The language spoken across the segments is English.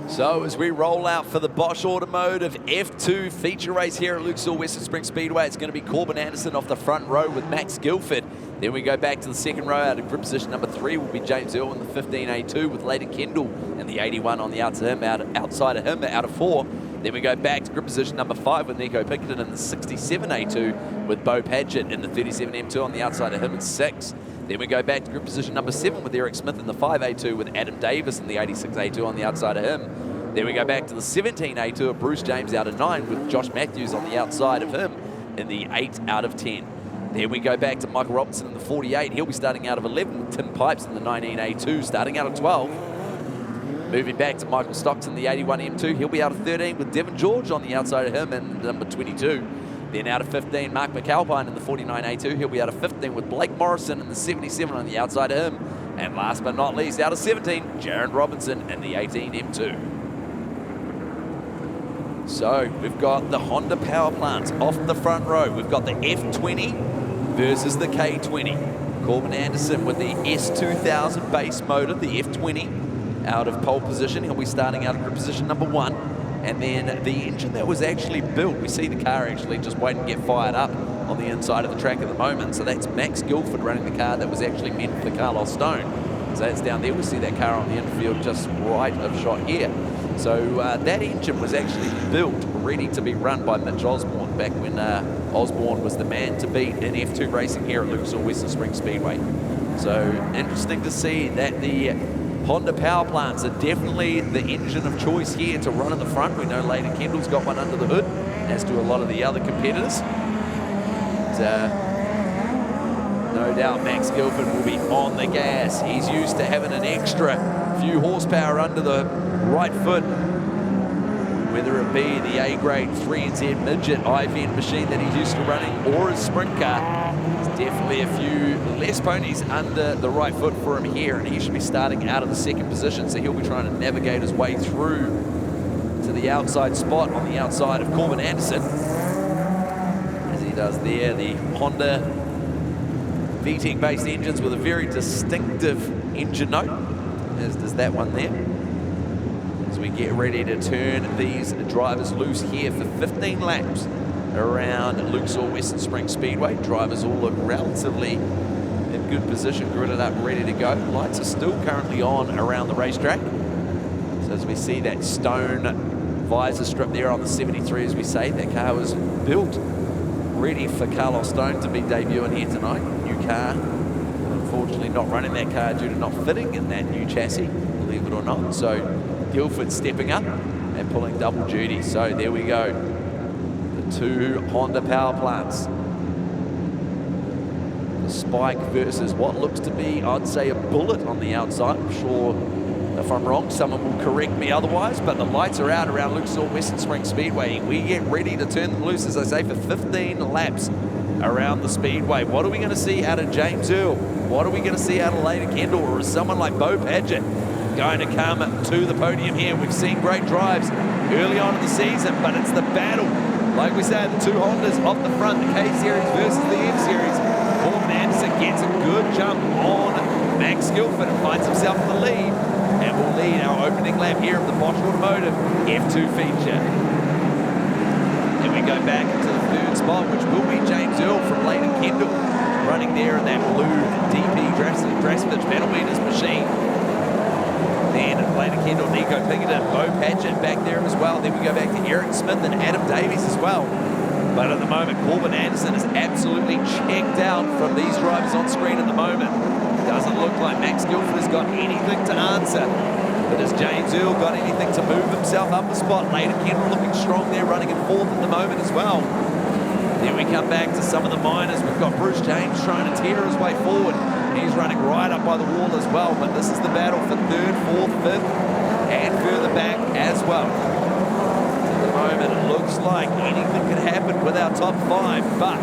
So as we roll out for the Bosch Automotive F2 feature race here at Luxor Western Spring Speedway, it's going to be Corbin Anderson off the front row with Max Guilford. Then we go back to the second row. Out of grip position number 3 will be James Earl in the 15A2 with Leighton Kendall and the 81 on the outside of him out of 4. Then we go back to grip position number 5 with Nico Pinkerton in the 67A2 with Bo Padgett in the 37M2 on the outside of him at 6. Then we go back to grip position number 7 with Eric Smith in the 5A2 with Adam Davis in the 86A2 on the outside of him. Then we go back to the 17A2 of Bruce James out of 9 with Josh Matthews on the outside of him in the 8 out of 10. Then we go back to Michael Robertson in the 48. He'll be starting out of 11 with Tim Pipes in the 19A2, starting out of 12. Moving back to Michael Stocks in the 81M2. He'll be out of 13 with Devon George on the outside of him in number 22. Then out of 15, Mark McAlpine in the 49A2. He'll be out of 15 with Blake Morrison in the 77 on the outside of him. And last but not least, out of 17, Jaron Robinson in the 18M2. So we've got the Honda power plants off the front row. We've got the F20 versus the K20. Corbin Anderson with the S2000 base motor, the F20, out of pole position. He'll be starting out of grip position number 1. And then the engine that was actually built, we see the car actually just waiting to get fired up on the inside of the track at the moment. So that's Max Guilford running the car that was actually meant for Carlos Stone. So that's down there. We see that car on the infield just right of shot here. So that engine was actually built ready to be run by Mitch Osborne back when Osborne was the man to beat in F2 racing here at Luxor Western Spring Speedway. So interesting to see that the Honda power plants are definitely the engine of choice here to run in the front. We know Leighton Kendall's got one under the hood, as do a lot of the other competitors. No doubt Max Guilford will be on the gas. He's used to having an extra few horsepower under the right foot, whether it be the A-grade 3NZ midget IV machine that he's used to running or his sprint car. There's definitely a few less ponies under the right foot for him here, and he should be starting out of the second position, so he'll be trying to navigate his way through to the outside spot on the outside of Corbin Anderson. As he does there, the Honda VTEC based engines with a very distinctive engine note, as does that one there. As we get ready to turn these drivers loose here for 15 laps around Luxor Western Spring Speedway. Drivers all look relatively in good position, gridded up, ready to go. Lights are still currently on around the racetrack. So as we see that stone visor strip there on the 73, as we say, that car was built ready for Carlos Stone to be debuting here tonight. New car, unfortunately not running that car due to not fitting in that new chassis, believe it or not. So Guilford stepping up and pulling double duty. So there we go. The two Honda power plants. The Spike versus what looks to be, I'd say, a Bullet on the outside. I'm sure if I'm wrong, someone will correct me otherwise, but the lights are out around Luxor Western Spring Speedway. We get ready to turn them loose, as I say, for 15 laps around the Speedway. What are we going to see out of James Earl? What are we going to see out of Leighton Kendall? Or is someone like Bo Padgett going to come to the podium here? We've seen great drives early on in the season, but it's the battle. Like we said, the two Hondas off the front, the K-Series versus the F-Series. Corbin Anderson gets a good jump on Max Guilford and finds himself in the lead, and will lead our opening lap here of the Bosch Automotive F2 feature. Then we go back into the third spot, which will be James Earl from Leighton Kendall, running there in that blue DP Drasovich pedal meters machine. Then Leighton Kendall, Nico Pinkerton, Bo Padgett back there as well. Then we go back to Eric Smith and Adam Davies as well. But at the moment, Corbin Anderson is absolutely checked out from these drivers on screen at the moment. Doesn't look like Max Guilford has got anything to answer. But has James Earl got anything to move himself up the spot? Leighton Kendall looking strong there, running in fourth at the moment as well. Then we come back to some of the minors. We've got Bruce James trying to tear his way forward. He's running right up by the wall as well, but this is the battle for third, fourth, fifth, and further back as well. At the moment, it looks like anything could happen with our top 5, but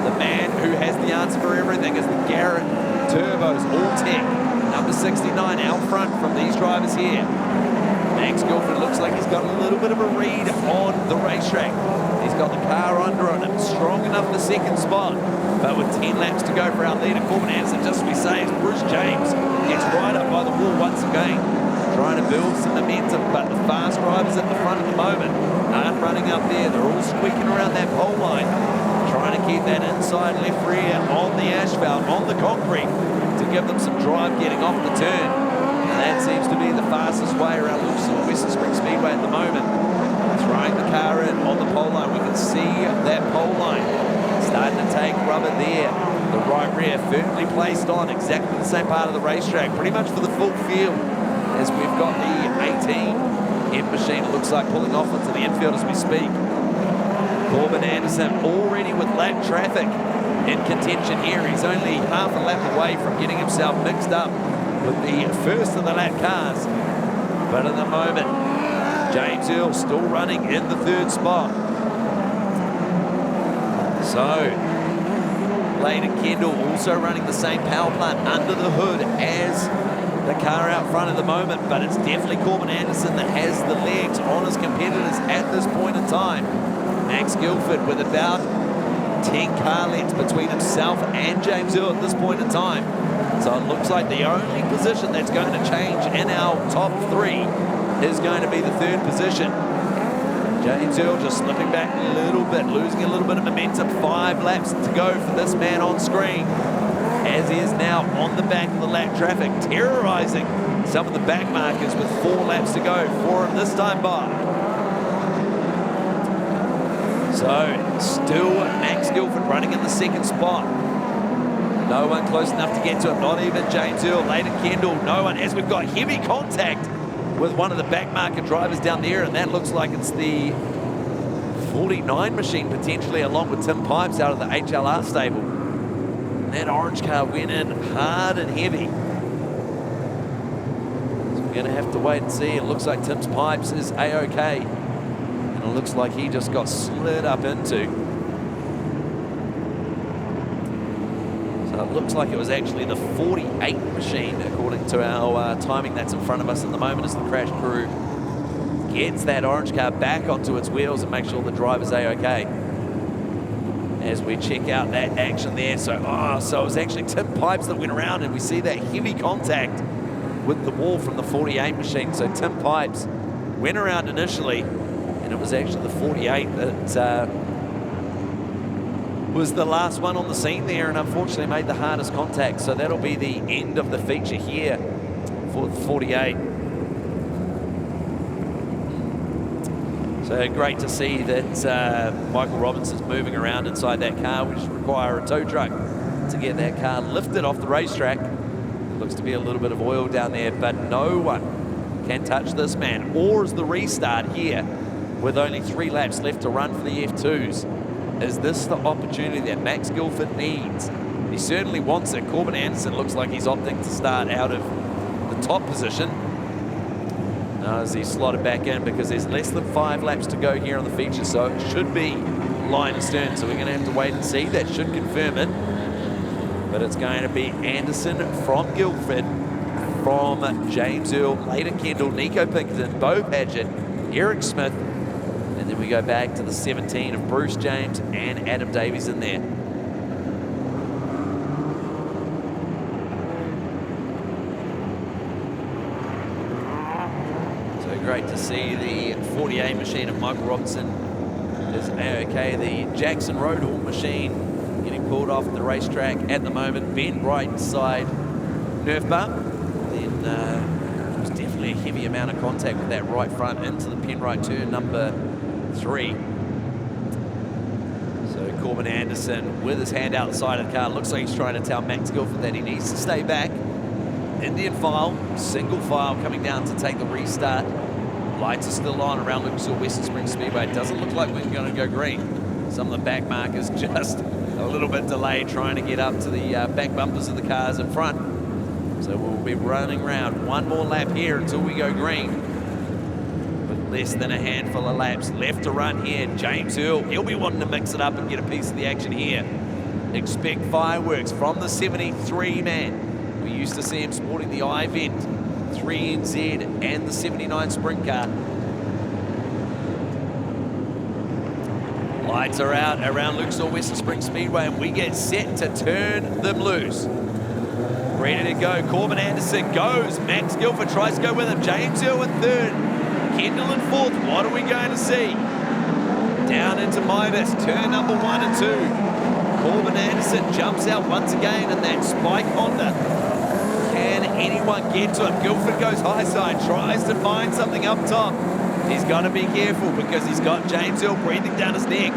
the man who has the answer for everything is the Garrett Turbos All-Tech, number 69, out front from these drivers here. Max Guilford looks like he's got a little bit of a read on the racetrack. He's got the car under on him, strong enough for second spot. But with 10 laps to go for our leader, Corbin Anderson, just as we say, as Bruce James gets right up by the wall once again. trying to build some momentum, but the fast drivers at the front at the moment aren't running up there. They're all squeaking around that pole line, trying to keep that inside left rear on the asphalt, on the concrete, to give them some drive getting off the turn. And that seems to be the fastest way around Western Spring Speedway at the moment. Throwing the car in on the pole line. We can see that pole line starting to take rubber there. The right rear firmly placed on exactly the same part of the racetrack, pretty much for the full field, as we've got the 18 M machine, it looks like, pulling off into the infield as we speak. Corbin Anderson already with lap traffic in contention here. He's only half a lap away from getting himself mixed up with the first of the lap cars. But at the moment, James Earl still running in the third spot. So, Layden Kendall also running the same power plant under the hood as the car out front at the moment, but it's definitely Corbin Anderson that has the legs on his competitors at this point in time. Max Guilford with about 10 car lengths between himself and James Earl at this point in time. So it looks like the only position that's going to change in our top three is going to be the third position. James Earl just slipping back a little bit, losing a little bit of momentum. 5 laps to go for this man on screen, as he is now on the back of the lap traffic, terrorizing some of the back markers with 4 laps to go for him this time by. So still Max Guilford running in the second spot. No one close enough to get to him, not even James Earl. Layden Kendall, no one, as we've got heavy contact with one of the back market drivers down there, and that looks like it's the 49 machine potentially, along with Tim Pipes out of the HLR stable. That orange car went in hard and heavy. So we're going to have to wait and see. It looks like Tim's Pipes is A-OK. And it looks like he just got slid up into. So it looks like it was actually the 48 machine, according to our timing that's in front of us at the moment, as the crash crew gets that orange car back onto its wheels and make sure the driver's A-OK. As we check out that action there. So it was actually Tim Pipes that went around, and we see that heavy contact with the wall from the 48 machine. So Tim Pipes went around initially, and it was actually the 48 that was the last one on the scene there, and unfortunately made the hardest contact. So that'll be the end of the feature here for the 48. So great to see that Michael Robinson's moving around inside that car. We just require a tow truck to get that car lifted off the racetrack. Looks to be a little bit of oil down there, but no one can touch this man. Or is the restart here with only 3 laps left to run for the F2s. Is this the opportunity that Max Guilford needs? He certainly wants it. Corbin Anderson looks like he's opting to start out of the top position. As he slotted back in, because there's less than 5 laps to go here on the feature, so it should be line astern. So we're going to have to wait and see. That should confirm it. But it's going to be Anderson from Guilford, from James Earl, Layden Kendall, Nico Pinkerton, Bo Padgett, Eric Smith, and then we go back to the 17 of Bruce James and Adam Davies in there. Great to see the 48 machine of Michael Robinson is A-OK. The Jackson Roadhall machine getting pulled off the racetrack at the moment. Ben Bright inside Nerf bar. Then there was definitely a heavy amount of contact with that right front into the Penrite turn number 3. So Corbin Anderson with his hand outside of the car. Looks like he's trying to tell Max Guilford that he needs to stay back. Indian file, single file coming down to take the restart. Lights are still on around Lucas Oil Western Spring Speedway. It doesn't look like we're going to go green. Some of the back markers just a little bit delayed trying to get up to the back bumpers of the cars in front. So we'll be running around one more lap here until we go green. With less than a handful of laps left to run here. James Earl, he'll be wanting to mix it up and get a piece of the action here. Expect fireworks from the 73 man. We used to see him sporting the I-Vent 3NZ and the 79 sprint car. Lights are out around Lucas Oil Western Spring Speedway, and we get set to turn them loose. ready to go. Corbin Anderson goes. Max Guilford tries to go with him. James Earl in third. Kendall in fourth. What are we going to see? Down into Midas. Turn number 1 and 2. Corbin Anderson jumps out once again in that Spike Honda. Can anyone get to him? Guilford goes high side. Tries to find something up top. He's got to be careful because he's got James Earl breathing down his neck.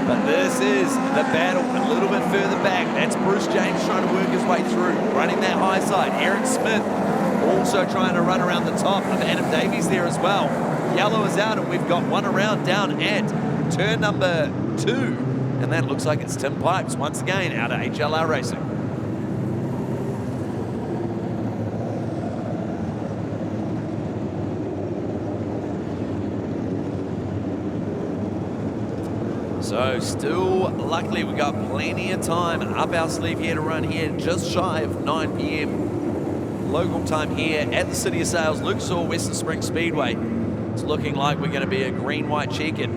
But this is the battle a little bit further back. That's Bruce James trying to work his way through, running that high side. Eric Smith also trying to run around the top of Adam Davies there as well. Yellow is out and we've got one around down at turn number 2. And that looks like it's Tim Pipes once again out of HLR Racing. So still, luckily, we've got plenty of time up our sleeve here to run here, just shy of 9 p.m. local time here at the City of Sales, Lucas Oil Western Springs Speedway. It's looking like we're going to be a green-white checkered.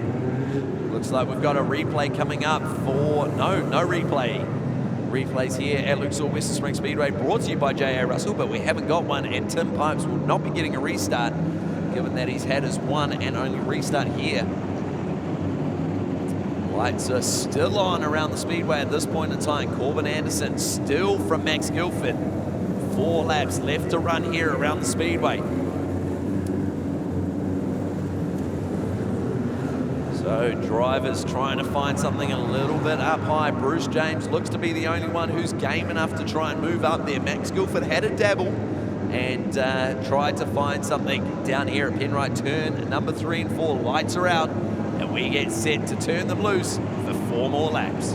Looks like we've got a replay coming up for, no replay. Replays here at Lucas Oil Western Springs Speedway, brought to you by J.A. Russell, but we haven't got one, and Tim Pipes will not be getting a restart, given that he's had his one and only restart here. Lights are still on around the speedway at this point in time. Corbin Anderson still from Max Guilford. 4 laps left to run here around the speedway. So drivers trying to find something a little bit up high. Bruce James looks to be the only one who's game enough to try and move up there. Max Guilford had a dabble and tried to find something down here at Penrite turn number 3 and 4. Lights are out. And we get set to turn them loose for 4 more laps.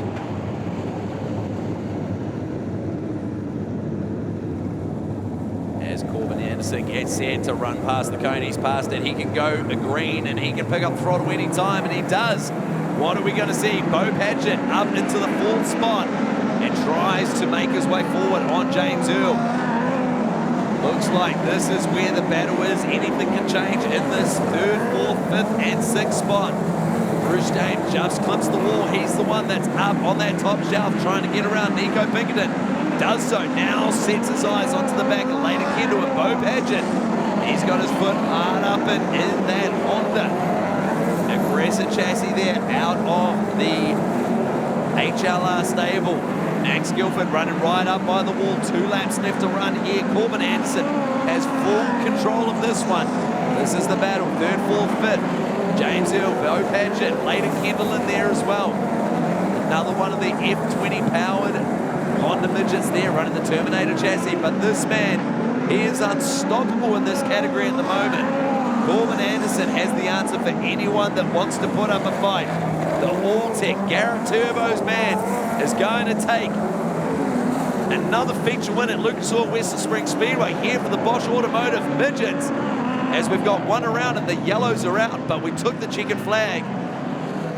As Corbin Anderson gets set to run past the cone, he's past it. He can go a green and he can pick up throttle any time, and he does. What are we going to see? Bo Padgett up into the 4th spot and tries to make his way forward on James Earl. Looks like this is where the battle is. Anything can change in this 3rd, 4th, 5th, and 6th spot. Bruce James just clips the wall. He's the one that's up on that top shelf trying to get around Nico Pinkerton. Does so now, sets his eyes onto the back of Layden Kendall with Bo Padgett. He's got his foot hard up in that Honda. Aggressive chassis there out of the HLR stable. Max Guilford running right up by the wall. 2 laps left to run here. Corbin Anderson has full control of this one. This is the battle. 3rd, 4th, 5th. James Earl, Bo Padgett, Layden Kendall in there as well. Another one of the F20 powered Honda midgets there running the Terminator chassis. But this man, he is unstoppable in this category at the moment. Corbin Anderson has the answer for anyone that wants to put up a fight. The All-Tech Garrett Turbos man is going to take another feature win at Lucas Oil Western Springs Speedway here for the Bosch Automotive Midgets. As we've got one around and the yellows are out, but we took the checkered flag.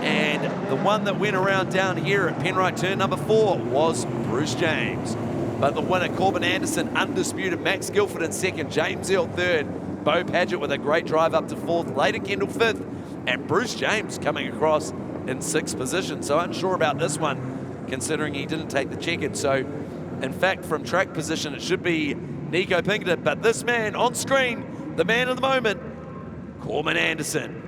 And the one that went around down here at Penrite turn number 4 was Bruce James. But the winner, Corbin Anderson, undisputed. Max Guilford in 2nd, James Earl 3rd, Bo Padgett with a great drive up to 4th, Layden Kendall 5th, and Bruce James coming across in 6th position. So unsure about this one, considering he didn't take the checkered. So, in fact, from track position, it should be Nico Pinkerton. But this man on screen, the man of the moment, Corbin Anderson.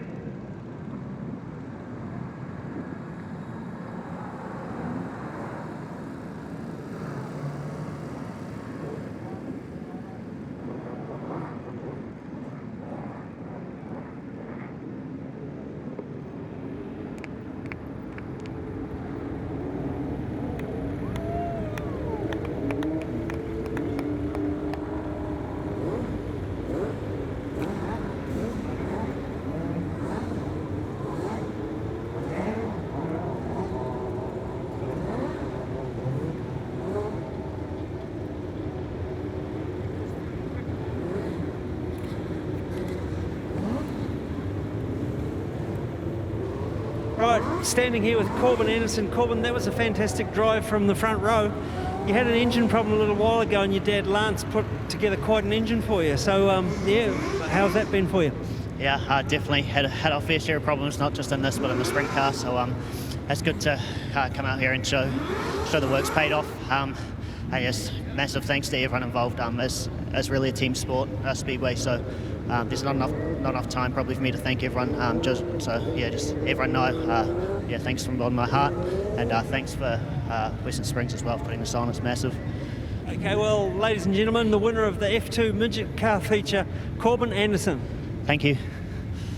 Right, standing here with Corbin Anderson. Corbin, that was a fantastic drive from the front row. You had an engine problem a little while ago and your dad Lance put together quite an engine for you. So, yeah, how's that been for you? Yeah, definitely had our fair share of problems, not just in this, but in the sprint car. So it's good to come out here and show the work's paid off. And yes, massive thanks to everyone involved. It's really a team sport, Speedway. So there's not enough time probably for me to thank everyone. Just everyone know. Thanks from the bottom of my heart, and thanks for Western Springs as well for putting this on. It's massive. Okay, well, ladies and gentlemen, the winner of the F2 midget car feature, Corbin Anderson. Thank you.